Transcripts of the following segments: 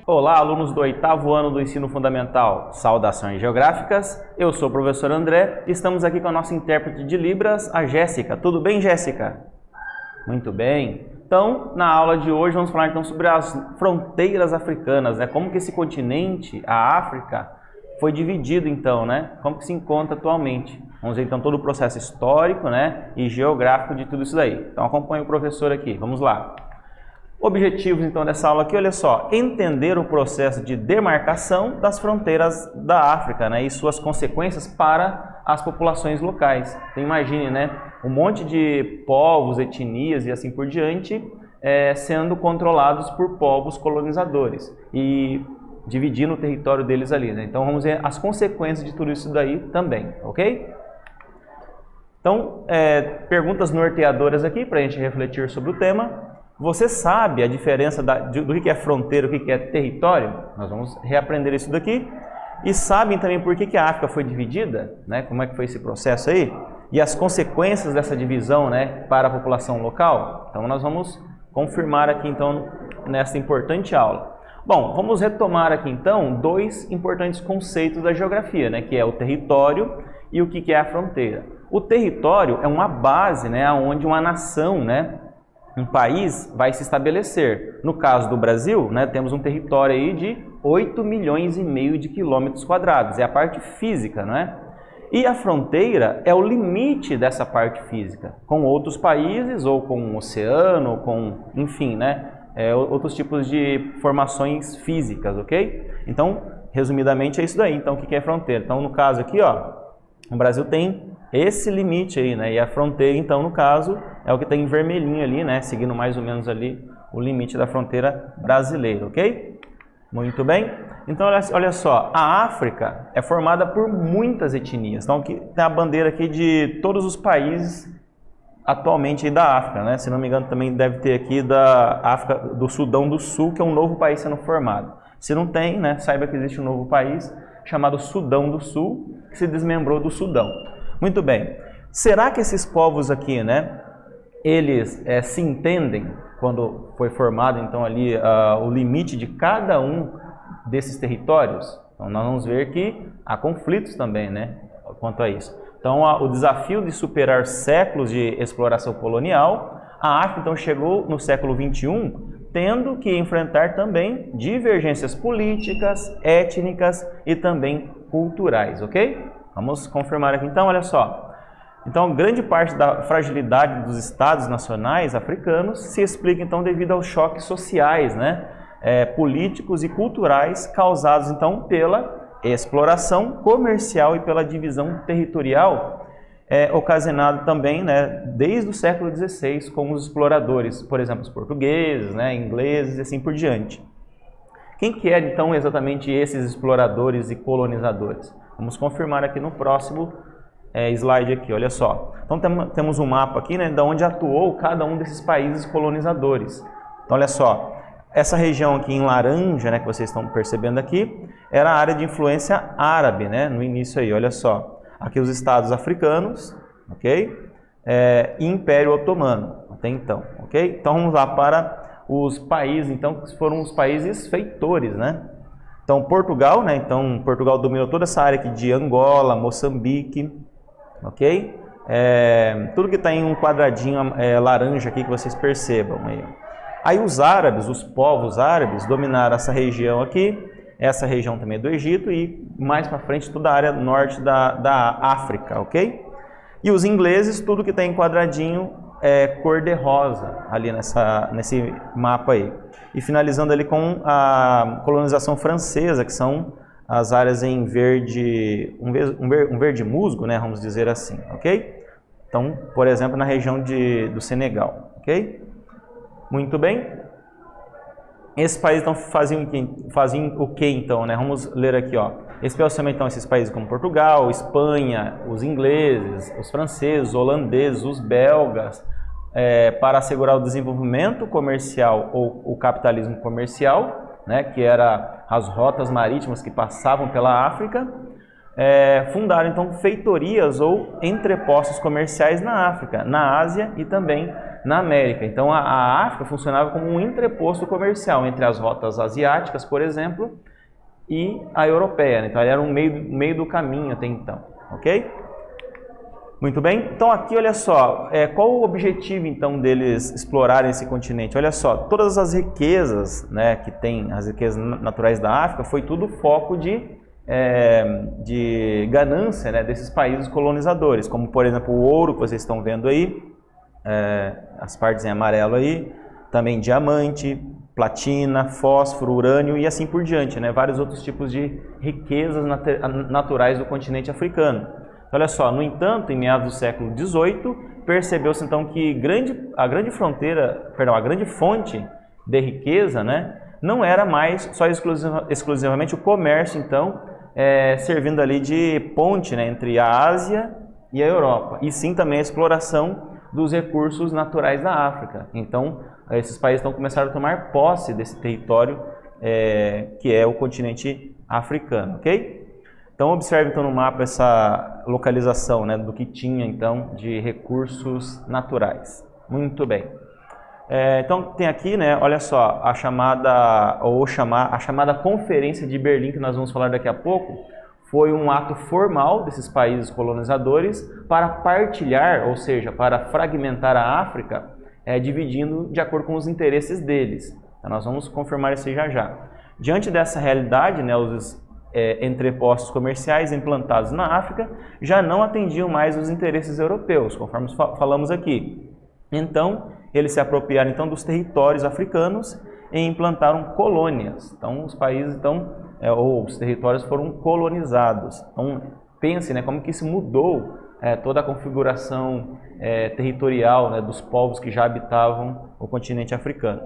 Olá, alunos do 8º ano do Ensino Fundamental. Saudações geográficas. Eu sou o professor André e estamos aqui com a nossa intérprete de Libras, a Jéssica. Tudo bem, Jéssica? Muito bem. Então, na aula de hoje vamos falar então sobre as fronteiras africanas, né? Como que esse continente, a África, foi dividido então, né? Como que se encontra atualmente. Vamos ver então todo o processo histórico, né? E geográfico de tudo isso daí. Então acompanhe o professor aqui. Vamos lá. Objetivos então dessa aula aqui, olha só, entender o processo de demarcação das fronteiras da África, né, e suas consequências para as populações locais. Então imagine, né, um monte de povos, etnias e assim por diante sendo controlados por povos colonizadores e dividindo o território deles ali, né? Então vamos ver as consequências de tudo isso daí também, ok? Então, perguntas norteadoras aqui para a gente refletir sobre o tema. Você sabe a diferença do que é fronteira, o que é território? Nós vamos reaprender isso daqui. E sabem também por que a África foi dividida? Né? Como é que foi esse processo aí? E as consequências dessa divisão, né, para a população local? Então nós vamos confirmar aqui então nessa importante aula. Bom, vamos retomar aqui então dois importantes conceitos da geografia, né, que é o território e o que é a fronteira. O território é uma base, né, onde uma nação, né, um país vai se estabelecer. No caso do Brasil, né, temos um território aí de 8,5 milhões de quilômetros quadrados. É a parte física, né? E a fronteira é o limite dessa parte física, com outros países, ou com o oceano, ou com, enfim, né, outros tipos de formações físicas, ok? Então, resumidamente é isso daí. Então, o que é fronteira? Então, no caso aqui, ó, o Brasil tem esse limite aí, né? E a fronteira, então, no caso, é o que tem em vermelhinho ali, né? Seguindo mais ou menos ali o limite da fronteira brasileira, ok? Muito bem. Então, olha só, a África é formada por muitas etnias. Então, aqui tem a bandeira aqui de todos os países atualmente aí da África, né? Se não me engano, também deve ter aqui da África, do Sudão do Sul, que é um novo país sendo formado. Se não tem, né? Saiba que existe um novo país chamado Sudão do Sul, que se desmembrou do Sudão. Muito bem. Será que esses povos aqui, né, eles se entendem quando foi formado então ali o limite de cada um desses territórios? Então nós vamos ver que há conflitos também, né, quanto a isso. Então o desafio de superar séculos de exploração colonial, a África então chegou no século XXI tendo que enfrentar também divergências políticas, étnicas e também culturais, ok? Vamos confirmar aqui então, olha só. Então, grande parte da fragilidade dos estados nacionais africanos se explica então devido aos choques sociais, né, políticos e culturais causados então pela exploração comercial e pela divisão territorial, ocasionado também, né, desde o século XVI com os exploradores, por exemplo, os portugueses, né, ingleses e assim por diante. Quem que eram então exatamente esses exploradores e colonizadores? Vamos confirmar aqui no próximo slide aqui, olha só. Então temos um mapa aqui, né, de onde atuou cada um desses países colonizadores. Então olha só, essa região aqui em laranja, né, que vocês estão percebendo aqui, era a área de influência árabe, né, no início aí, olha só. Aqui os estados africanos, ok? E Império Otomano, até então, ok? Então vamos lá para os países, então, que foram os países feitores, né? Então, Portugal, né? Então, Portugal dominou toda essa área aqui de Angola, Moçambique, ok? Tudo que está em um quadradinho laranja aqui que vocês percebam aí. Aí os árabes, os povos árabes, dominaram essa região aqui, essa região também do Egito e mais para frente toda a área norte da África, ok? E os ingleses, tudo que está em quadradinho cor de rosa ali nesse mapa aí. E finalizando ali com a colonização francesa, que são as áreas em verde, um verde musgo, né, vamos dizer assim, ok? Então, por exemplo, na região do Senegal, ok? Muito bem. Esses países então faziam o que então, né? Vamos ler aqui, ó. Especialmente então esses países como Portugal, Espanha, os ingleses, os franceses, os holandeses, os belgas, para assegurar o desenvolvimento comercial ou o capitalismo comercial, né, que era as rotas marítimas que passavam pela África, fundaram então feitorias ou entrepostos comerciais na África, na Ásia e também na América. Então a África funcionava como um entreposto comercial entre as rotas asiáticas, por exemplo, e a europeia, né? Então ela era um meio do caminho até então, ok? Muito bem, então aqui olha só, qual o objetivo então deles explorarem esse continente? Olha só, todas as riquezas, né, que tem, as riquezas naturais da África, foi tudo foco de ganância, né, desses países colonizadores, como por exemplo o ouro que vocês estão vendo aí, as partes em amarelo aí, também diamante, platina, fósforo, urânio e assim por diante, né, vários outros tipos de riquezas naturais do continente africano. Olha só, no entanto, em meados do século XVIII, percebeu-se então que a grande fonte de riqueza, né, não era mais só exclusivamente o comércio, então, servindo ali de ponte, né, entre a Ásia e a Europa, e sim também a exploração dos recursos naturais da África. Então, esses países então começaram a tomar posse desse território que é o continente africano, ok? Então observe então no mapa essa localização, né, do que tinha então de recursos naturais. Muito bem. Então tem aqui, né, olha só, a chamada Conferência de Berlim, que nós vamos falar daqui a pouco, foi um ato formal desses países colonizadores para partilhar, ou seja, para fragmentar a África, dividindo de acordo com os interesses deles. Então nós vamos confirmar isso aí já já. Diante dessa realidade, né, os entrepostos comerciais implantados na África já não atendiam mais os interesses europeus, conforme falamos aqui. Então, eles se apropriaram então dos territórios africanos e implantaram colônias. Então, os países ou os territórios foram colonizados. Então, pense, né, como que isso mudou toda a configuração territorial, né, dos povos que já habitavam o continente africano.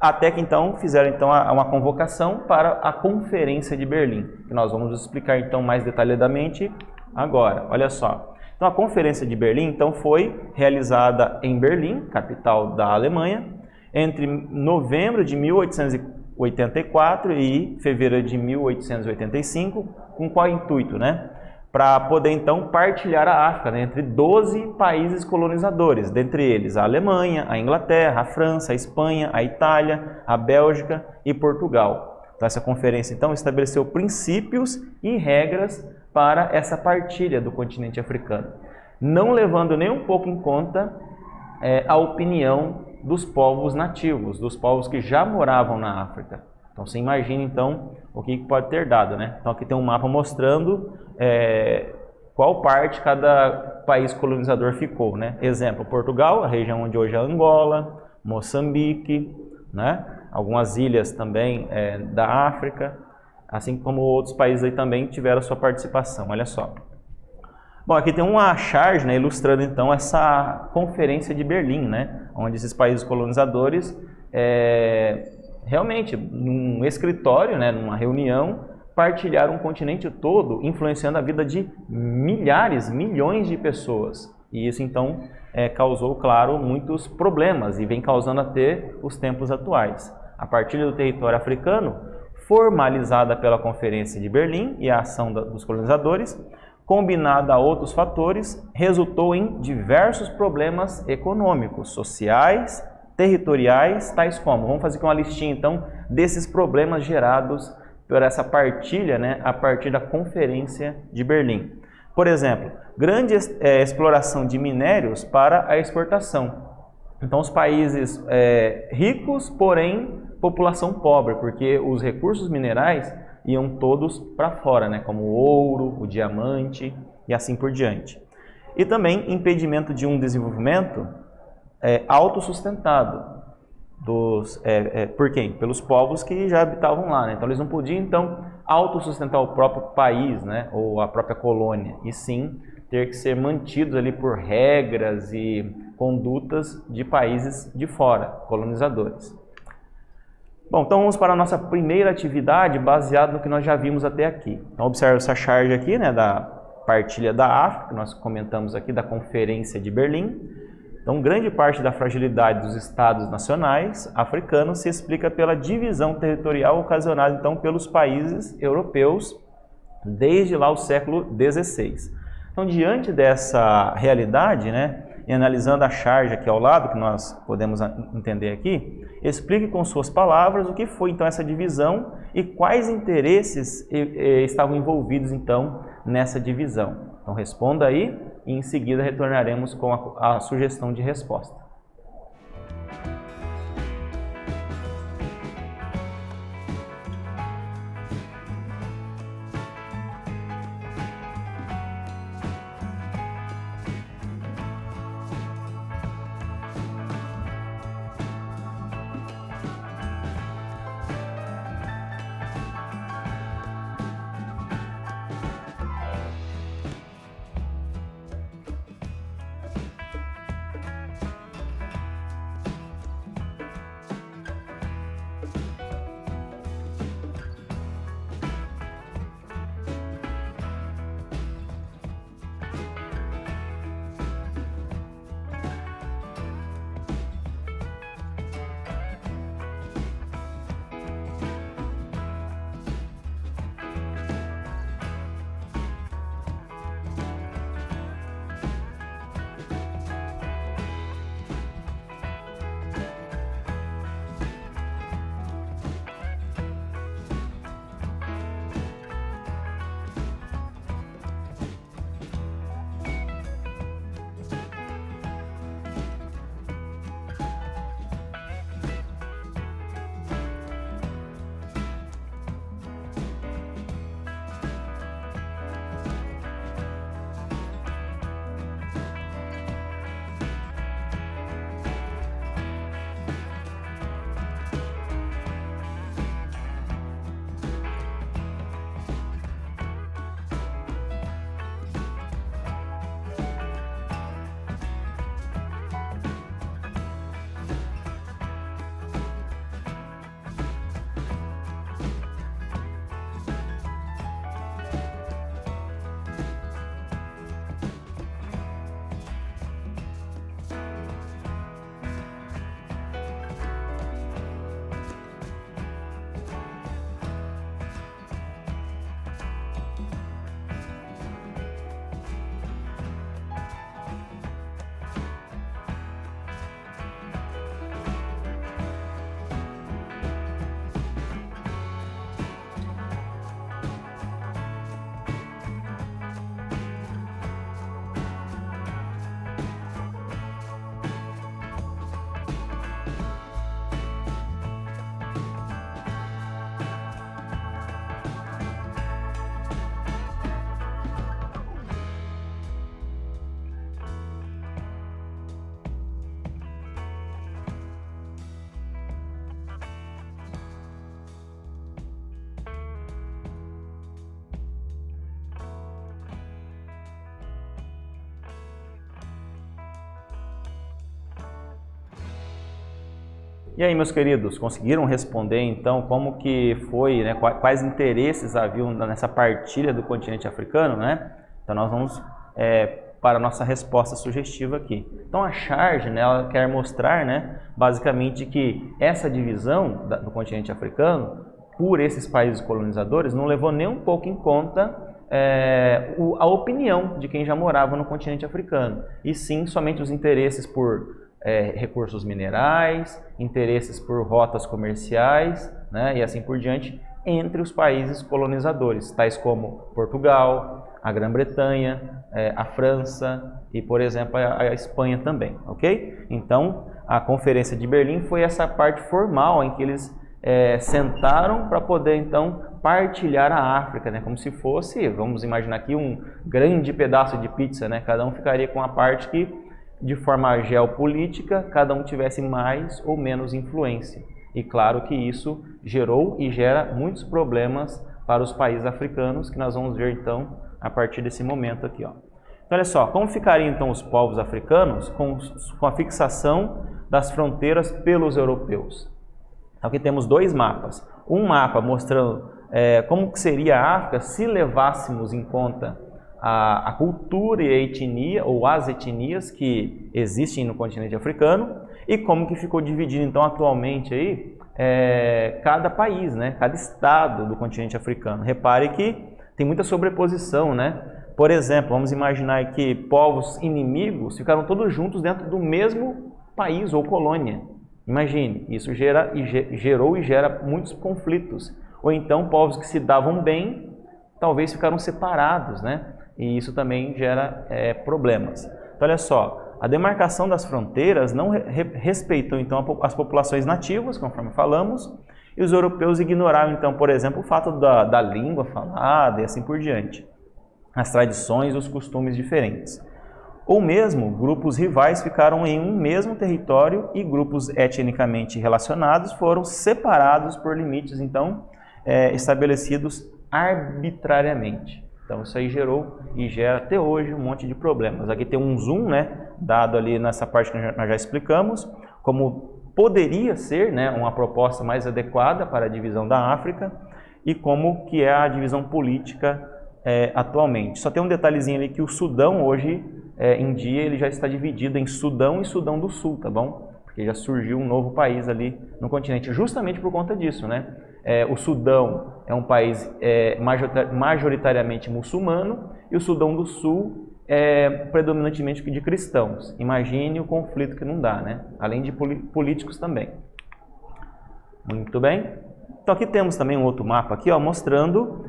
Até que então fizeram então uma convocação para a Conferência de Berlim, que nós vamos explicar então mais detalhadamente agora. Olha só. Então a Conferência de Berlim então foi realizada em Berlim, capital da Alemanha, entre novembro de 1884 e fevereiro de 1885, com qual intuito, né? Para poder então partilhar a África, né, entre 12 países colonizadores, dentre eles a Alemanha, a Inglaterra, a França, a Espanha, a Itália, a Bélgica e Portugal. Então essa conferência então estabeleceu princípios e regras para essa partilha do continente africano, não levando nem um pouco em conta a opinião dos povos nativos, dos povos que já moravam na África. Então você imagina então o que pode ter dado, né? Então aqui tem um mapa mostrando qual parte cada país colonizador ficou, né? Exemplo, Portugal, a região onde hoje é Angola, Moçambique, né? Algumas ilhas também da África, assim como outros países aí também tiveram a sua participação. Olha só. Bom, aqui tem uma charge, né, ilustrando então essa Conferência de Berlim, né? Onde esses países colonizadores realmente, num escritório, né, numa reunião, partilharam o continente todo, influenciando a vida de milhares, milhões de pessoas. E isso, então, causou, claro, muitos problemas e vem causando até os tempos atuais. A partilha do território africano, formalizada pela Conferência de Berlim e a ação dos colonizadores, combinada a outros fatores, resultou em diversos problemas econômicos, sociais, territoriais, tais como, vamos fazer aqui uma listinha então desses problemas gerados por essa partilha, né, a partir da Conferência de Berlim. Por exemplo, grande exploração de minérios para a exportação. Então os países ricos, porém população pobre, porque os recursos minerais iam todos para fora, né, como o ouro, o diamante e assim por diante. E também impedimento de um desenvolvimento autossustentado. Por quem? Pelos povos que já habitavam lá, né? Então eles não podiam então autossustentar o próprio país, né? Ou a própria colônia, e sim ter que ser mantidos ali por regras e condutas de países de fora, colonizadores. Bom, então vamos para a nossa primeira atividade baseada no que nós já vimos até aqui. Então observe essa charge aqui, né, da partilha da África, que nós comentamos aqui da Conferência de Berlim. Então, grande parte da fragilidade dos estados nacionais africanos se explica pela divisão territorial ocasionada então pelos países europeus desde lá o século XVI. Então, diante dessa realidade, né, e analisando a charge aqui ao lado, que nós podemos entender aqui, explique com suas palavras o que foi então essa divisão e quais interesses estavam envolvidos então nessa divisão. Então responda aí e em seguida retornaremos com a sugestão de resposta. E aí, meus queridos, conseguiram responder então como que foi, né, quais interesses haviam nessa partilha do continente africano, né? Então nós vamos para a nossa resposta sugestiva aqui. Então a charge, né, ela quer mostrar, né, basicamente que essa divisão do continente africano por esses países colonizadores não levou nem um pouco em conta a opinião de quem já morava no continente africano, e sim somente os interesses por recursos minerais, interesses por rotas comerciais, né, e assim por diante, entre os países colonizadores, tais como Portugal, a Grã-Bretanha, a França e, por exemplo, a Espanha também, ok? Então, a Conferência de Berlim foi essa parte formal em que eles sentaram para poder, então, partilhar a África, né, como se fosse, vamos imaginar aqui, um grande pedaço de pizza, né? Cada um ficaria com a parte que, de forma geopolítica, cada um tivesse mais ou menos influência. E claro que isso gerou e gera muitos problemas para os países africanos, que nós vamos ver então a partir desse momento aqui, ó. Então, olha só, como ficariam então os povos africanos com a fixação das fronteiras pelos europeus? Então, aqui temos dois mapas. Um mapa mostrando como que seria a África se levássemos em conta a cultura e a etnia, ou as etnias que existem no continente africano, e como que ficou dividido então atualmente aí cada país, né, cada estado do continente africano. Repare que tem muita sobreposição, né? Por exemplo, vamos imaginar que povos inimigos ficaram todos juntos dentro do mesmo país ou colônia. Imagine, isso gerou e gera muitos conflitos. Ou então, povos que se davam bem, talvez ficaram separados, né? E isso também gera problemas. Então, olha só, a demarcação das fronteiras não respeitou, então, as populações nativas, conforme falamos, e os europeus ignoraram, então, por exemplo, o fato da língua falada e assim por diante, as tradições e os costumes diferentes. Ou mesmo, grupos rivais ficaram em um mesmo território e grupos etnicamente relacionados foram separados por limites, então, estabelecidos arbitrariamente. Então, isso aí gerou e gera até hoje um monte de problemas. Aqui tem um zoom, né, dado ali nessa parte que nós já explicamos, como poderia ser, né, uma proposta mais adequada para a divisão da África e como que é a divisão política atualmente. Só tem um detalhezinho ali que o Sudão hoje, em dia, ele já está dividido em Sudão e Sudão do Sul, tá bom? Porque já surgiu um novo país ali no continente, justamente por conta disso, né? O Sudão é um país majoritariamente muçulmano e o Sudão do Sul é predominantemente de cristãos. Imagine o conflito que não dá, né? Além de políticos também. Muito bem. Então aqui temos também um outro mapa aqui, ó, mostrando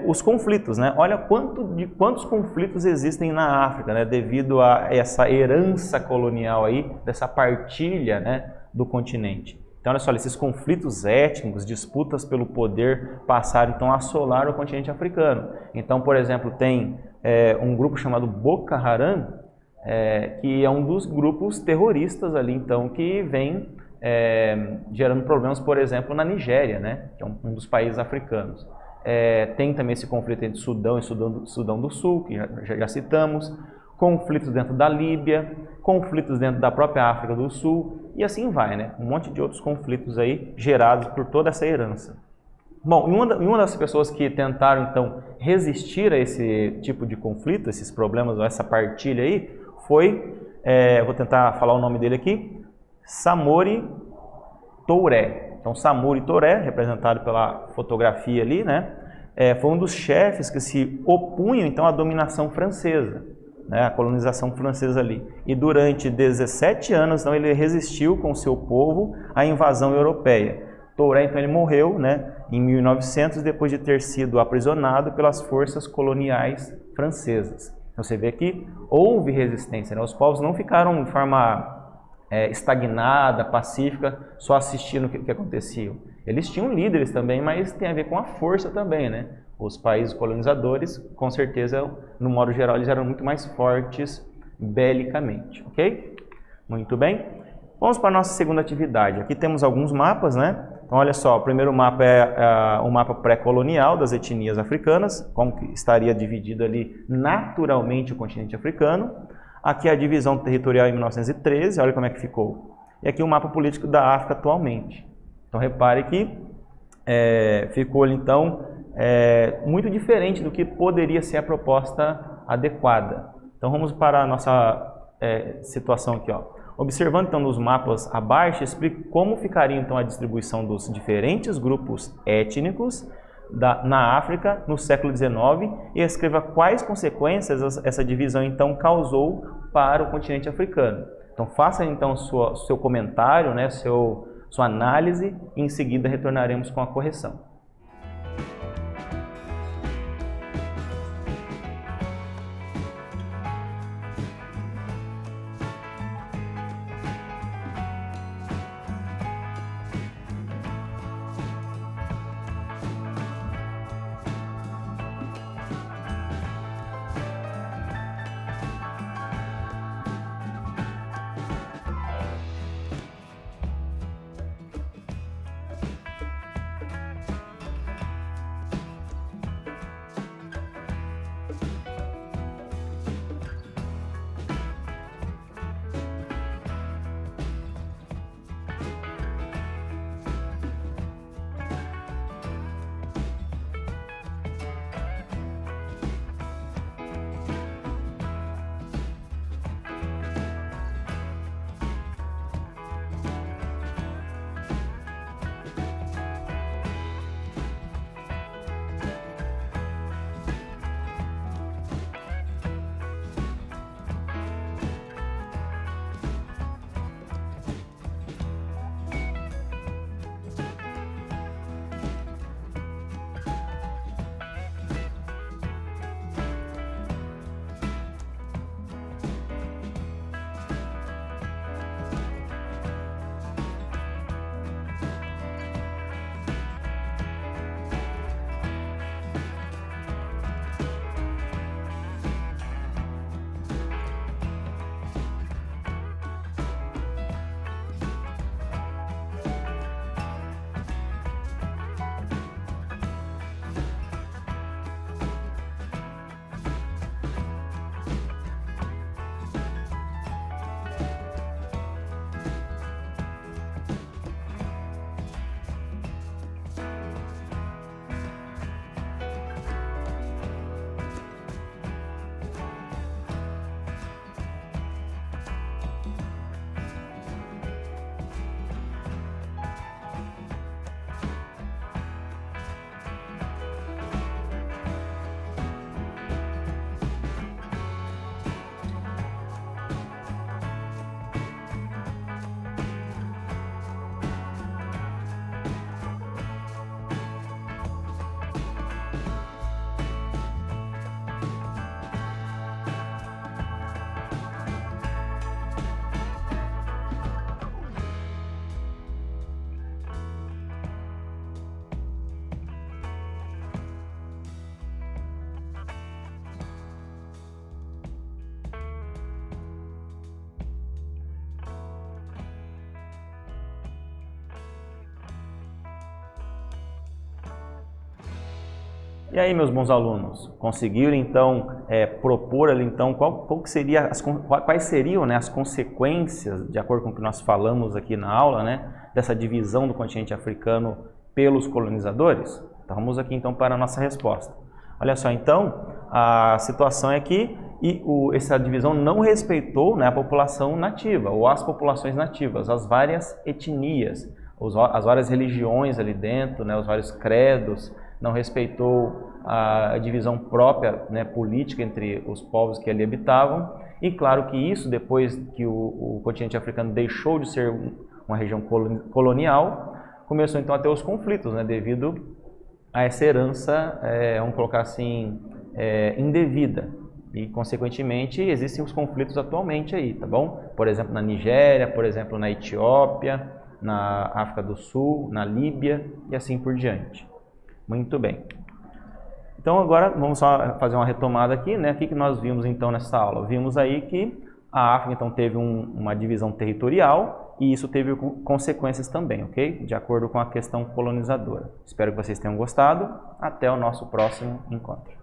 os conflitos, né? Olha quantos conflitos existem na África, né? Devido a essa herança colonial aí, dessa partilha, né, do continente. Então olha só, esses conflitos étnicos, disputas pelo poder passaram então a assolar o continente africano. Então, por exemplo, tem um grupo chamado Boko Haram, que é um dos grupos terroristas ali, então, que vem gerando problemas, por exemplo, na Nigéria, né, que é um dos países africanos. Tem também esse conflito entre Sudão e Sudão do Sul, que já citamos, conflitos dentro da Líbia, conflitos dentro da própria África do Sul, e assim vai, né? Um monte de outros conflitos aí gerados por toda essa herança. Bom, e uma das pessoas que tentaram, então, resistir a esse tipo de conflito, esses problemas, ou essa partilha aí, foi, vou tentar falar o nome dele aqui, Samori Touré. Então, Samori Touré, representado pela fotografia ali, né? Foi um dos chefes que se opunham, então, à dominação francesa, né? A colonização francesa ali. E durante 17 anos, então, ele resistiu com o seu povo à invasão europeia. Touré, então, ele morreu, né, em 1900, depois de ter sido aprisionado pelas forças coloniais francesas. Então, você vê que houve resistência, né? Os povos não ficaram de forma estagnada, pacífica, só assistindo o que acontecia. Eles tinham líderes também, mas tem a ver com a força também, né? Os países colonizadores, com certeza, no modo geral, eles eram muito mais fortes belicamente, ok? Muito bem. Vamos para a nossa segunda atividade. Aqui temos alguns mapas, né? Então, olha só, o primeiro mapa é o mapa pré-colonial das etnias africanas, como que estaria dividido ali naturalmente o continente africano. Aqui a divisão territorial em 1913, olha como é que ficou. E aqui o mapa político da África atualmente. Então, repare que ficou, então, muito diferente do que poderia ser a proposta adequada. Então, vamos para a nossa situação aqui, ó. Observando, então, nos mapas abaixo, explico como ficaria, então, a distribuição dos diferentes grupos étnicos na África no século XIX e escreva quais consequências essa divisão, então, causou para o continente africano. Então, faça, então, seu comentário, né, sua análise, e em seguida retornaremos com a correção. E aí, meus bons alunos, conseguiram então propor ali então quais seriam, né, as consequências, de acordo com o que nós falamos aqui na aula, né, dessa divisão do continente africano pelos colonizadores? Então vamos aqui então para a nossa resposta. Olha só, então a situação é que essa divisão não respeitou, né, a população nativa ou as populações nativas, as várias etnias, as várias religiões ali dentro, né, os vários credos. Não respeitou a divisão própria, né, política entre os povos que ali habitavam. E claro que isso, depois que o continente africano deixou de ser uma região colonial, começou então a ter os conflitos, né, devido a essa herança, vamos colocar assim, indevida. E, consequentemente, existem os conflitos atualmente aí, tá bom? Por exemplo, na Nigéria, por exemplo, na Etiópia, na África do Sul, na Líbia e assim por diante. Muito bem. Então agora vamos só fazer uma retomada aqui, né? O que nós vimos então nessa aula? Vimos aí que a África então teve uma divisão territorial e isso teve consequências também, ok? De acordo com a questão colonizadora. Espero que vocês tenham gostado. Até o nosso próximo encontro.